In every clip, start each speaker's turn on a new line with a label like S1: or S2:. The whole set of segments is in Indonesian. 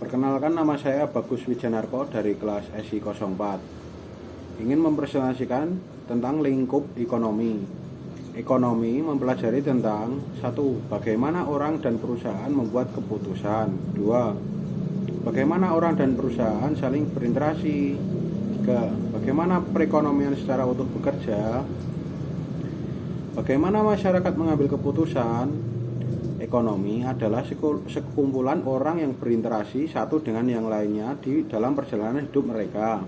S1: Perkenalkan, nama saya Bagus Wijanarko dari kelas SI 04. Ingin mempresentasikan tentang lingkup ekonomi. Ekonomi mempelajari tentang 1. Bagaimana orang dan perusahaan membuat keputusan. 2. Bagaimana orang dan perusahaan saling berinteraksi. 3. Bagaimana perekonomian secara utuh bekerja. Bagaimana masyarakat mengambil keputusan. Ekonomi adalah sekumpulan orang yang berinteraksi satu dengan yang lainnya di dalam perjalanan hidup mereka.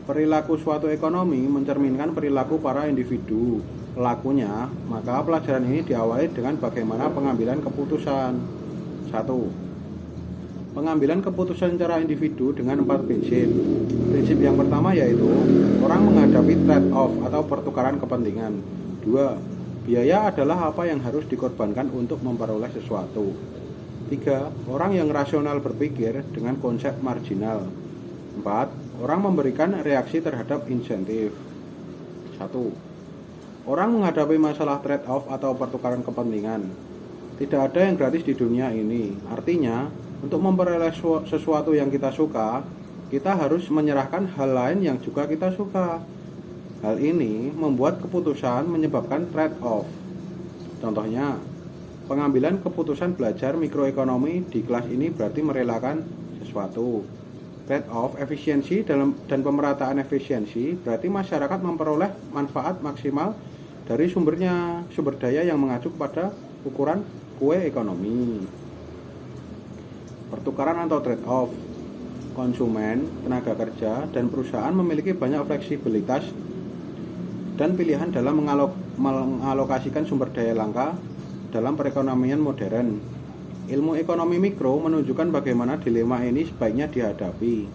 S1: Perilaku suatu ekonomi mencerminkan perilaku para individu pelakunya, maka pelajaran ini diawali dengan bagaimana pengambilan keputusan. 1. Pengambilan keputusan secara individu dengan 4 prinsip. Prinsip yang pertama yaitu orang menghadapi trade-off atau pertukaran kepentingan. 2. Biaya adalah apa yang harus dikorbankan untuk memperoleh sesuatu. 3. Orang yang rasional berpikir dengan konsep marginal. 4. Orang memberikan reaksi terhadap insentif. 1. Orang menghadapi masalah trade-off atau pertukaran kepentingan. Tidak ada yang gratis di dunia ini. Artinya, untuk memperoleh sesuatu yang kita suka, kita harus menyerahkan hal lain yang juga kita suka. Hal ini membuat keputusan menyebabkan trade-off. Contohnya, pengambilan keputusan belajar mikroekonomi di kelas ini berarti merelakan sesuatu. Trade-off efisiensi dan pemerataan efisiensi berarti masyarakat memperoleh manfaat maksimal dari sumber daya yang mengacu pada ukuran kue ekonomi. Pertukaran atau trade-off. Konsumen, tenaga kerja, dan perusahaan memiliki banyak fleksibilitas dan pilihan dalam mengalokasikan sumber daya langka dalam perekonomian modern. Ilmu ekonomi mikro menunjukkan bagaimana dilema ini sebaiknya dihadapi.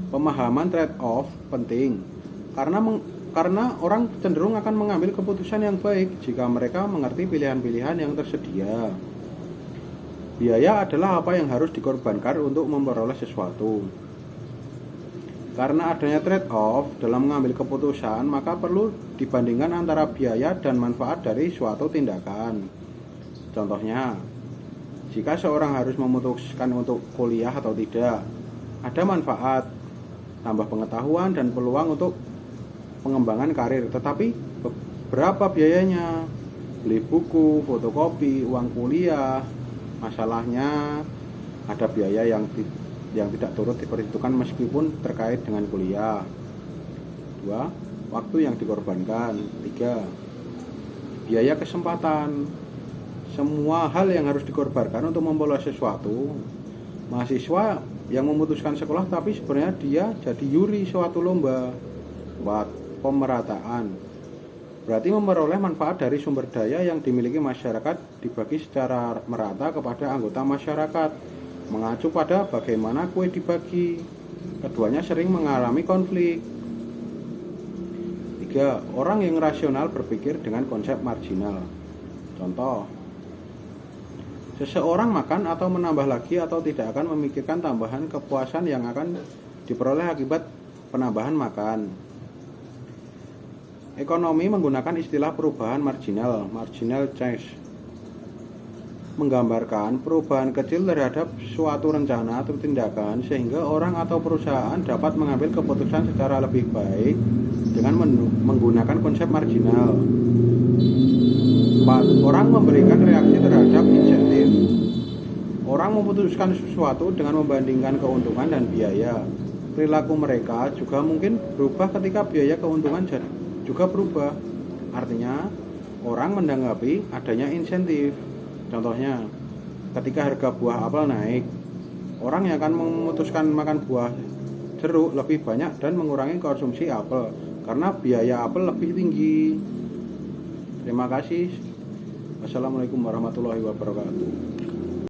S1: Pemahaman trade-off penting karena orang cenderung akan mengambil keputusan yang baik jika mereka mengerti pilihan-pilihan yang tersedia. Biaya adalah apa yang harus dikorbankan untuk memperoleh sesuatu. Karena adanya trade-off dalam mengambil keputusan, maka perlu dibandingkan antara biaya dan manfaat dari suatu tindakan. Contohnya, jika seorang harus memutuskan untuk kuliah atau tidak, ada manfaat, tambah pengetahuan dan peluang untuk pengembangan karir. Tetapi berapa biayanya? Beli buku, fotokopi, uang kuliah. Masalahnya ada biaya yang tidak turut diperhitungkan meskipun terkait dengan kuliah. 2. Waktu yang dikorbankan. 3. Biaya kesempatan. Semua hal yang harus dikorbankan untuk memperoleh sesuatu. Mahasiswa yang memutuskan sekolah tapi sebenarnya dia jadi juri suatu lomba. 4. Pemerataan. Berarti memperoleh manfaat dari sumber daya yang dimiliki masyarakat dibagi secara merata kepada anggota masyarakat, mengacu pada bagaimana kue dibagi. Keduanya sering mengalami konflik. 3. Orang yang rasional berpikir dengan konsep marginal. Contoh, seseorang makan atau menambah lagi atau tidak akan memikirkan tambahan kepuasan yang akan diperoleh akibat penambahan makan. Ekonomi menggunakan istilah perubahan marginal change, menggambarkan perubahan kecil terhadap suatu rencana atau tindakan sehingga orang atau perusahaan dapat mengambil keputusan secara lebih baik dengan menggunakan konsep marginal. 4. Orang memberikan reaksi terhadap insentif. Orang memutuskan sesuatu dengan membandingkan keuntungan dan biaya. Perilaku mereka juga mungkin berubah ketika biaya keuntungan juga berubah. Artinya, orang menanggapi adanya insentif. Contohnya, ketika harga buah apel naik, orang yang akan memutuskan makan buah jeruk lebih banyak dan mengurangi konsumsi apel karena biaya apel lebih tinggi. Terima kasih. Wassalamualaikum warahmatullahi wabarakatuh.